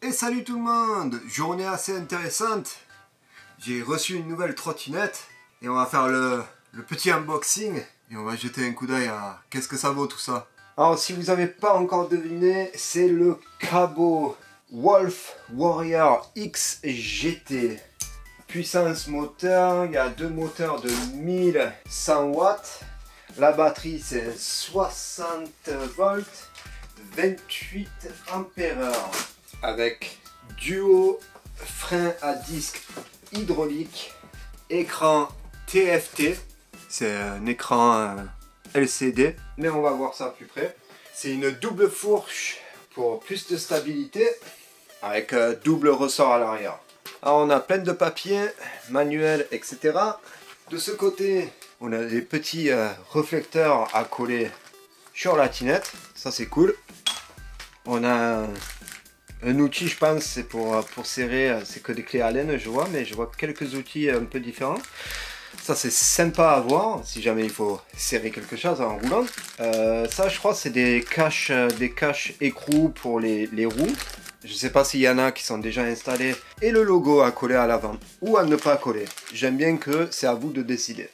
Et salut tout le monde! Journée assez intéressante. J'ai reçu une nouvelle trottinette et on va faire le petit unboxing et on va jeter un coup d'œil à qu'est-ce que ça vaut tout ça. Alors si vous n'avez pas encore deviné, c'est le Cabot Wolf Warrior X GT. Puissance moteur, il y a deux moteurs de 1100 watts. La batterie c'est 60 volts, 28 ampères. Avec duo frein à disque hydraulique, écran TFT, c'est un écran LCD, mais on va voir ça à plus près. C'est une double fourche pour plus de stabilité, avec double ressort à l'arrière. Alors on a plein de papiers, manuels, etc. De ce côté, on a des petits réflecteurs à coller sur la tinette, ça c'est cool. On a un outil, je pense, c'est pour serrer, c'est que des clés Allen, je vois, mais je vois quelques outils un peu différents. Ça, c'est sympa à voir, si jamais il faut serrer quelque chose en roulant. Ça, je crois, c'est des caches écrous pour les roues. Je sais pas s'il y en a qui sont déjà installés. Et le logo à coller à l'avant, ou à ne pas coller. J'aime bien que c'est à vous de décider.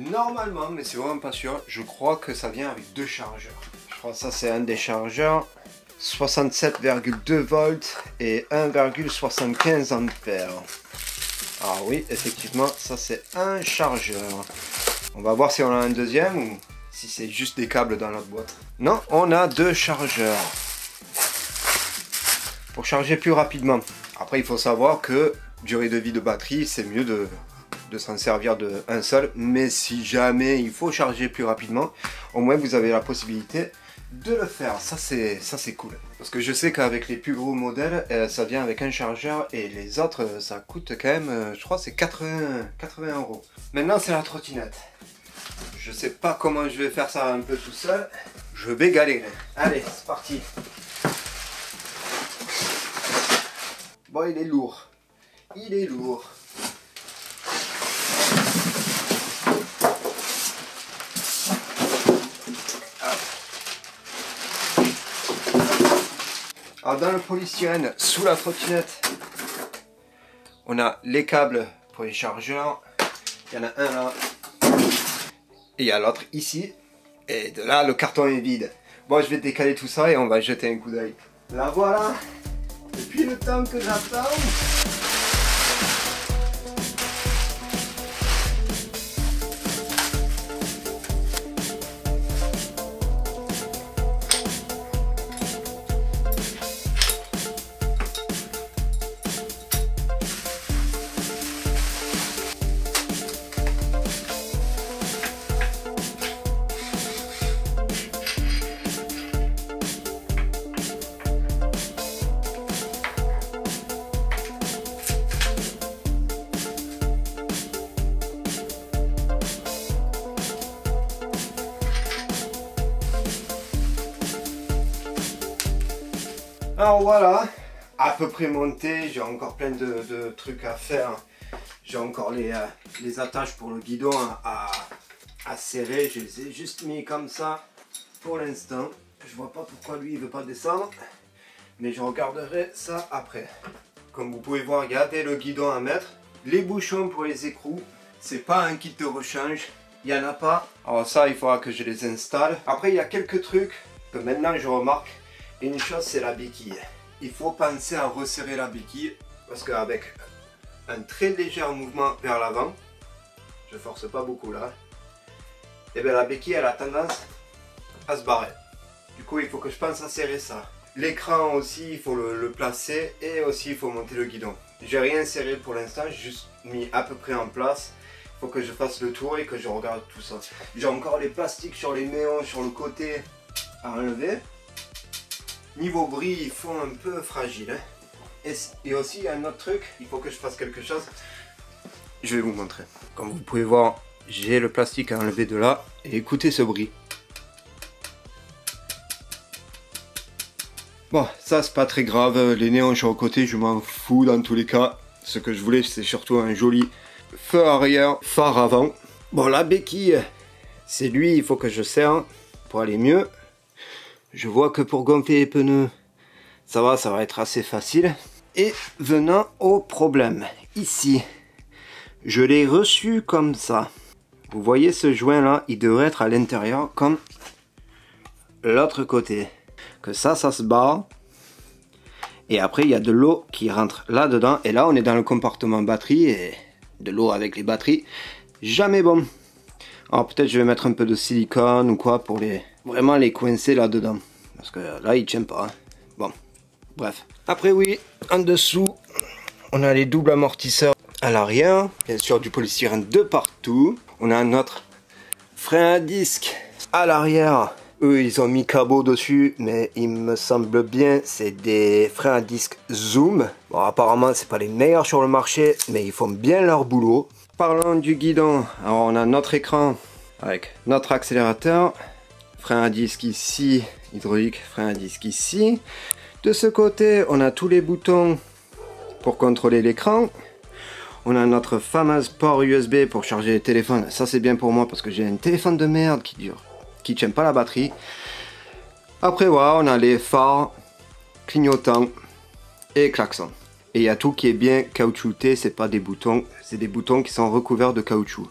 Normalement, mais c'est vraiment pas sûr, je crois que ça vient avec deux chargeurs. Je crois que ça c'est un des chargeurs, 67,2 volts et 1,75 ampères. Ah oui, effectivement, ça c'est un chargeur. On va voir si on a un deuxième ou si c'est juste des câbles dans notre boîte. Non, on a deux chargeurs. Pour charger plus rapidement. Après, il faut savoir que durée de vie de batterie, c'est mieux de s'en servir de un seul, mais si jamais il faut charger plus rapidement, au moins vous avez la possibilité de le faire. Ça c'est cool, parce que je sais qu'avec les plus gros modèles ça vient avec un chargeur et les autres ça coûte quand même, je crois c'est 80 euros. Maintenant c'est la trottinette. Je sais pas comment je vais faire ça un peu tout seul, je vais galérer. Allez, c'est parti. Bon, il est lourd, Alors dans le polystyrène, sous la trottinette, on a les câbles pour les chargeurs. Il y en a un là, et il y a l'autre ici. Et de là, le carton est vide. Bon, je vais décaler tout ça et on va jeter un coup d'œil. La voilà, depuis le temps que j'attends. Alors voilà, à peu près monté, j'ai encore plein de trucs à faire. J'ai encore les attaches pour le guidon à serrer, je les ai juste mis comme ça pour l'instant. Je vois pas pourquoi lui il veut pas descendre, mais je regarderai ça après. Comme vous pouvez voir, regardez le guidon à mettre. Les bouchons pour les écrous, c'est pas un kit de rechange, il n'y en a pas. Alors ça, il faudra que je les installe. Après, il y a quelques trucs que maintenant je remarque. Une chose, c'est la béquille. Il faut penser à resserrer la béquille parce qu'avec un très léger mouvement vers l'avant, je force pas beaucoup là, et bien la béquille elle a tendance à se barrer. Du coup, il faut que je pense à serrer ça. L'écran aussi, il faut le placer et aussi il faut monter le guidon. J'ai rien serré pour l'instant, j'ai juste mis à peu près en place. Il faut que je fasse le tour et que je regarde tout ça. J'ai encore les plastiques sur les néons sur le côté à enlever. Niveau bris, ils font un peu fragile. Hein. Et aussi, il y a un autre truc, il faut que je fasse quelque chose. Je vais vous montrer. Comme vous pouvez voir, j'ai le plastique à enlever de là. Et écoutez ce bruit. Bon, ça c'est pas très grave. Les néons sur le côté, je m'en fous dans tous les cas. Ce que je voulais, c'est surtout un joli feu arrière, phare avant. Bon, la béquille, c'est lui, il faut que je serre pour aller mieux. Je vois que pour gonfler les pneus, ça va être assez facile. Et venant au problème, ici, je l'ai reçu comme ça. Vous voyez ce joint là, il devrait être à l'intérieur comme l'autre côté. Que ça se barre. Et après il y a de l'eau qui rentre là dedans. Et là on est dans le compartiment batterie. Et de l'eau avec les batteries, jamais bon. Alors peut-être je vais mettre un peu de silicone ou quoi pour vraiment les coincer là dedans. Parce que là il tient pas. Hein. Bon, bref. Après oui, en dessous, on a les doubles amortisseurs à l'arrière. Bien sûr du polystyrène de partout. On a notre frein à disque à l'arrière. Eux ils ont mis cabot dessus, mais il me semble bien c'est des freins à disque Zoom. Bon apparemment c'est pas les meilleurs sur le marché, mais ils font bien leur boulot. Parlons du guidon, alors on a notre écran avec notre accélérateur, frein à disque ici, hydraulique, frein à disque ici. De ce côté on a tous les boutons pour contrôler l'écran. On a notre fameuse port USB pour charger les téléphones. Ça c'est bien pour moi parce que j'ai un téléphone de merde qui tient pas la batterie. Après voilà, on a les phares, clignotants et klaxon. Et il y a tout qui est bien caoutchouté, c'est pas des boutons, c'est des boutons qui sont recouverts de caoutchouc.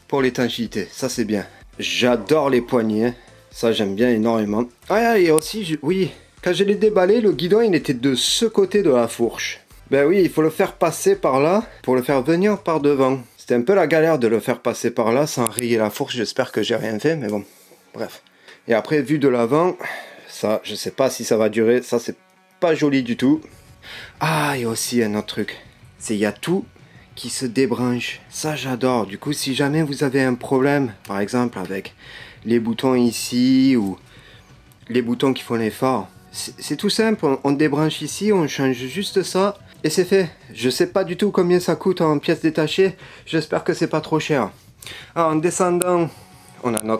Pour l'étanchéité, ça c'est bien. J'adore les poignées, ça j'aime bien énormément. Ah et aussi, oui, quand je l'ai déballé, le guidon il était de ce côté de la fourche. Ben oui, il faut le faire passer par là pour le faire venir par devant. C'était un peu la galère de le faire passer par là sans rayer la fourche. J'espère que j'ai rien fait, mais bon, bref. Et après, vu de l'avant, ça, je sais pas si ça va durer. Ça, c'est pas joli du tout. Ah, et aussi un autre truc. C'est il y a tout qui se débranche. Ça, j'adore. Du coup, si jamais vous avez un problème, par exemple avec les boutons ici ou les boutons qui font l'effort, c'est tout simple. On débranche ici, on change juste ça. Et c'est fait. Je sais pas du tout combien ça coûte en pièces détachées. J'espère que c'est pas trop cher. Alors, en descendant, on a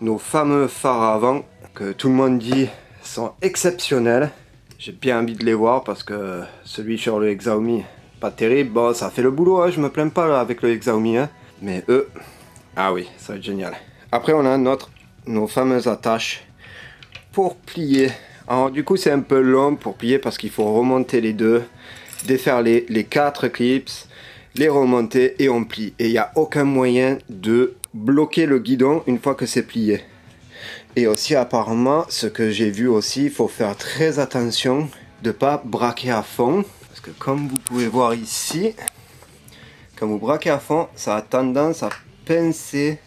nos fameux phares avant que tout le monde dit sont exceptionnels. J'ai bien envie de les voir parce que celui sur le Xiaomi, pas terrible. Bon, ça fait le boulot, hein, je me plains pas là, avec le Xiaomi. Hein. Mais eux, ah oui, ça va être génial. Après, on a nos fameuses attaches pour plier. Alors du coup c'est un peu long pour plier parce qu'il faut remonter les deux, défaire les 4 clips, les remonter et on plie. Et il n'y a aucun moyen de bloquer le guidon une fois que c'est plié. Et aussi apparemment, ce que j'ai vu aussi, il faut faire très attention de ne pas braquer à fond. Parce que comme vous pouvez voir ici, quand vous braquez à fond, ça a tendance à pincer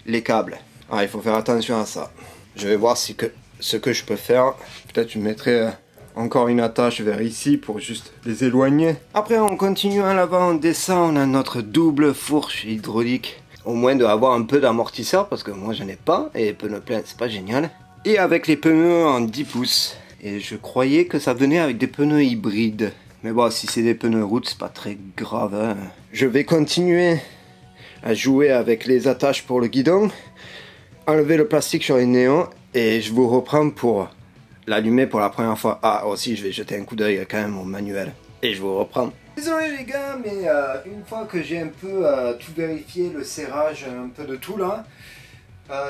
les câbles. Alors il faut faire attention à ça. Je vais voir ce que je peux faire. Peut-être je mettrai encore une attache vers ici pour juste les éloigner. Après on continue à l'avant, on descend, on a notre double fourche hydraulique. Au moins de avoir un peu d'amortisseur parce que moi j'en ai pas et les pneus pleins c'est pas génial. Et avec les pneus en 10 pouces. Et je croyais que ça venait avec des pneus hybrides. Mais bon, si c'est des pneus route c'est pas très grave. Hein. Je vais continuer à jouer avec les attaches pour le guidon. Enlever le plastique sur les néons. Et je vous reprends pour l'allumer pour la première fois. Ah, aussi, je vais jeter un coup d'œil quand même au manuel. Et je vous reprends. Désolé les gars, mais une fois que j'ai un peu tout vérifié, le serrage, un peu de tout là,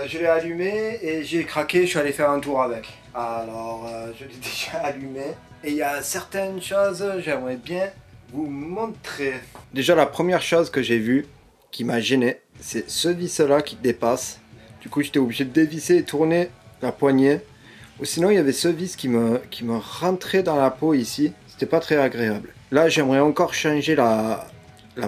je l'ai allumé et j'ai craqué, je suis allé faire un tour avec. Alors, je l'ai déjà allumé. Et il y a certaines choses, j'aimerais bien vous montrer. Déjà, la première chose que j'ai vue, qui m'a gêné, c'est ce vis là qui dépasse. Du coup, j'étais obligé de dévisser et tourner la poignée. Ou sinon, il y avait ce vis qui me rentrait dans la peau ici. C'était pas très agréable. Là, j'aimerais encore changer la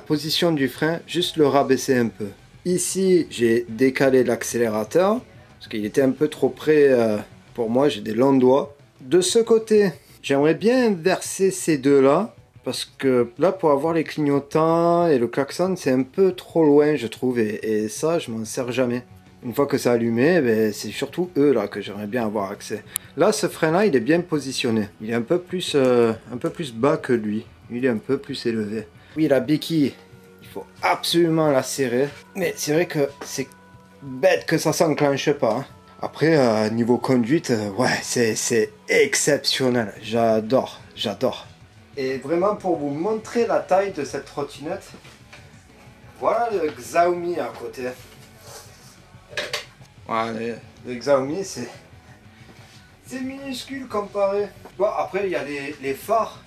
position du frein, juste le rabaisser un peu. Ici, j'ai décalé l'accélérateur, parce qu'il était un peu trop près pour moi, j'ai des longs doigts. De ce côté, j'aimerais bien inverser ces deux-là, parce que là, pour avoir les clignotants et le klaxon, c'est un peu trop loin, je trouve, et ça, je m'en sers jamais. Une fois que c'est allumé, ben, c'est surtout eux là que j'aimerais bien avoir accès. Là, ce frein-là, il est bien positionné. Il est un peu plus bas que lui. Il est un peu plus élevé. Oui, la béquille, il faut absolument la serrer. Mais c'est vrai que c'est bête que ça s'enclenche pas. Hein. Après, niveau conduite, ouais, c'est exceptionnel. J'adore, j'adore. Et vraiment, pour vous montrer la taille de cette trottinette, voilà le Xiaomi à côté. Voilà, le Xiaomi, C'est minuscule comparé. Bon, après, il y a les phares.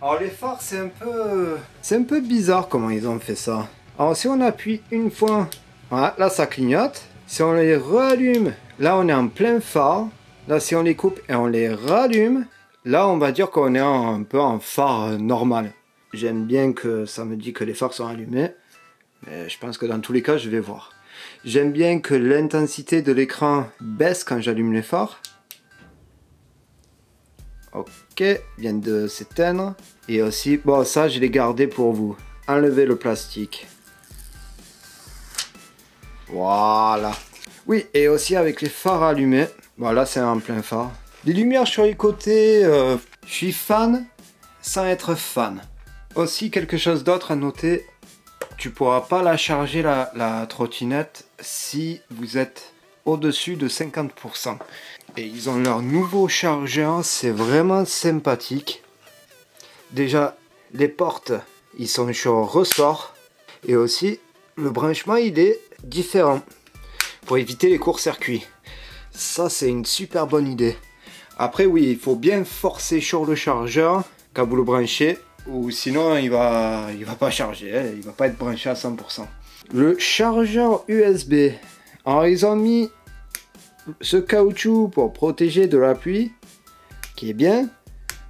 Alors les phares, c'est un peu bizarre comment ils ont fait ça. Alors si on appuie une fois, voilà, là ça clignote. Si on les rallume, là on est en plein phare. Là si on les coupe et on les rallume, là on va dire qu'on est un peu en phare normal. J'aime bien que ça me dit que les phares sont allumés. Mais je pense que dans tous les cas, je vais voir. J'aime bien que l'intensité de l'écran baisse quand j'allume les phares. Ok, vient de s'éteindre. Et aussi, bon ça je l'ai gardé pour vous. Enlevez le plastique. Voilà. Oui, et aussi avec les phares allumés. Voilà, c'est en plein phare. Les lumières sur les côtés, je suis fan sans être fan. Aussi, quelque chose d'autre à noter. Tu pourras pas la charger la trottinette si vous êtes au-dessus de 50%. Et ils ont leur nouveau chargeur, c'est vraiment sympathique. Déjà, les portes, ils sont sur ressort. Et aussi, le branchement, il est différent. Pour éviter les courts-circuits. Ça, c'est une super bonne idée. Après, oui, il faut bien forcer sur le chargeur quand vous le branchez. Ou sinon, il va pas charger. Hein, il va pas être branché à 100%. Le chargeur USB. Alors, ils ont mis ce caoutchouc pour protéger de la pluie, qui est bien,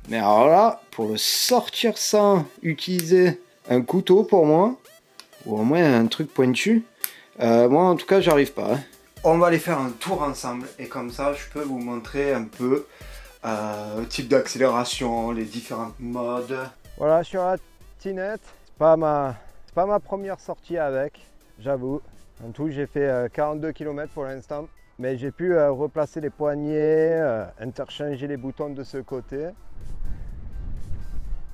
mais alors là, pour le sortir sans utiliser un couteau pour moi, ou au moins un truc pointu, moi en tout cas j'arrive pas. Hein. On va aller faire un tour ensemble, et comme ça je peux vous montrer un peu le type d'accélération, les différents modes. Voilà, je suis à la trottinette, c'est pas ma première sortie avec, j'avoue. En tout j'ai fait 42 km pour l'instant. Mais j'ai pu replacer les poignées, interchanger les boutons de ce côté.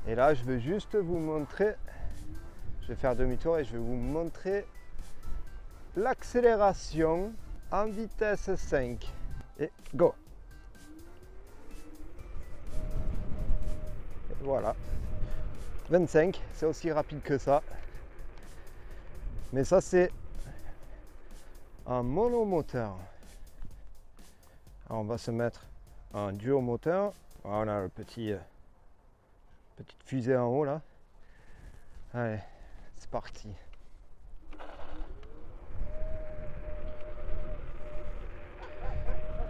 Et là, je vais juste vous montrer, je vais faire demi-tour et je vais vous montrer l'accélération en vitesse 5. Et go! Et voilà. 25, c'est aussi rapide que ça. Mais ça, c'est un monomoteur. Alors on va se mettre en duo moteur. Voilà, on a le petite fusée en haut là. Allez, c'est parti.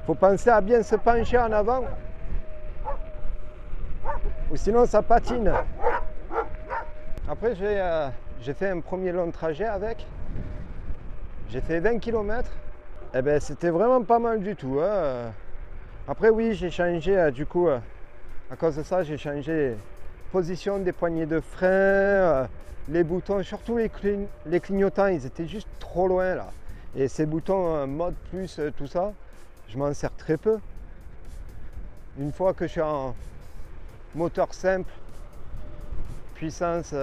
Faut penser à bien se pencher en avant. Ou sinon ça patine. Après j'ai fait un premier long trajet avec. J'ai fait 20 km. Eh ben c'était vraiment pas mal du tout. Hein. Après oui, j'ai changé du coup, à cause de ça, j'ai changé position des poignées de frein, les boutons, surtout les clignotants, ils étaient juste trop loin là. Et ces boutons mode plus, tout ça, je m'en sers très peu. Une fois que je suis en moteur simple, puissance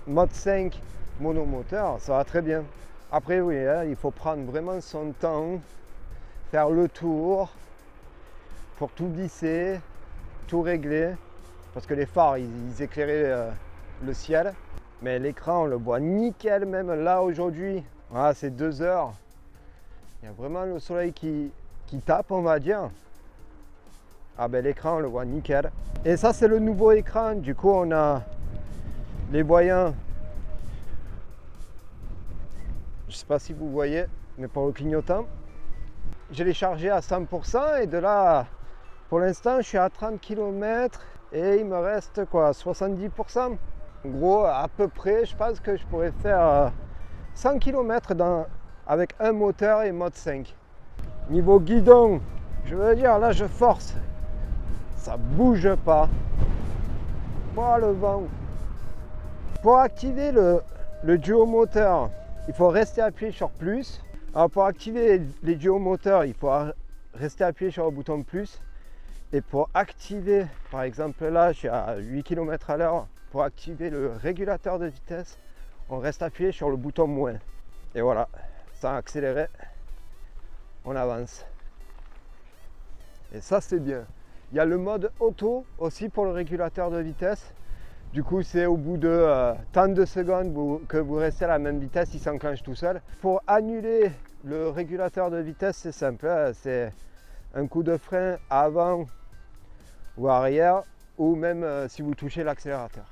mode 5, monomoteur, ça va très bien. Après oui, hein, il faut prendre vraiment son temps, faire le tour pour tout visser, tout régler, parce que les phares ils éclairaient le ciel, mais l'écran on le voit nickel même là aujourd'hui. Voilà, c'est 2 heures, il y a vraiment le soleil qui tape on va dire. Ah ben l'écran on le voit nickel. Et ça c'est le nouveau écran, du coup on a les voyants. Je ne sais pas si vous voyez, mais pour le clignotant, je l'ai chargé à 100% et de là, pour l'instant, je suis à 30 km et il me reste quoi, 70%. En gros, à peu près, je pense que je pourrais faire 100 km avec un moteur et mode 5. Niveau guidon, je veux dire, là je force, ça bouge pas. Oh le vent. Pour activer le duo moteur, il faut rester appuyé sur plus. Alors pour activer les duo moteurs, il faut rester appuyé sur le bouton plus. Et pour activer, par exemple là, je suis à 8 km à l'heure. Pour activer le régulateur de vitesse, on reste appuyé sur le bouton moins. Et voilà, sans accélérer, on avance. Et ça c'est bien. Il y a le mode auto aussi pour le régulateur de vitesse. Du coup, c'est au bout de tant de secondes que vous restez à la même vitesse, il s'enclenche tout seul. Pour annuler le régulateur de vitesse, c'est simple, c'est un coup de frein avant ou arrière, ou même si vous touchez l'accélérateur.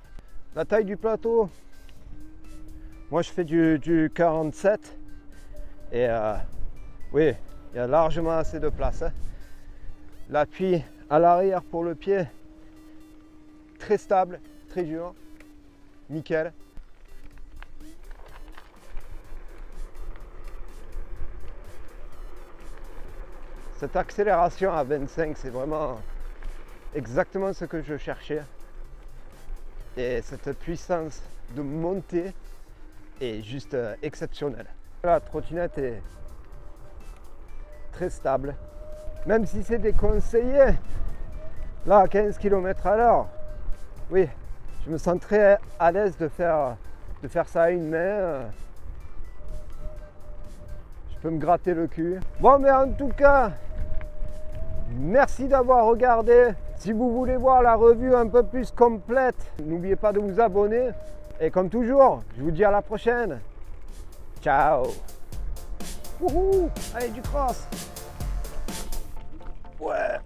La taille du plateau, moi je fais du 47 et oui, il y a largement assez de place. Hein. L'appui à l'arrière pour le pied, très stable, très dur, nickel. Cette accélération à 25, c'est vraiment exactement ce que je cherchais. Et cette puissance de montée est juste exceptionnelle. La trottinette est très stable. Même si c'est déconseillé, là à 15 km/h, oui, je me sens très à l'aise de faire ça à une main. Je peux me gratter le cul. Bon, mais en tout cas, merci d'avoir regardé. Si vous voulez voir la revue un peu plus complète, n'oubliez pas de vous abonner. Et comme toujours, je vous dis à la prochaine. Ciao. Wouhou, allez, du cross. Ouais.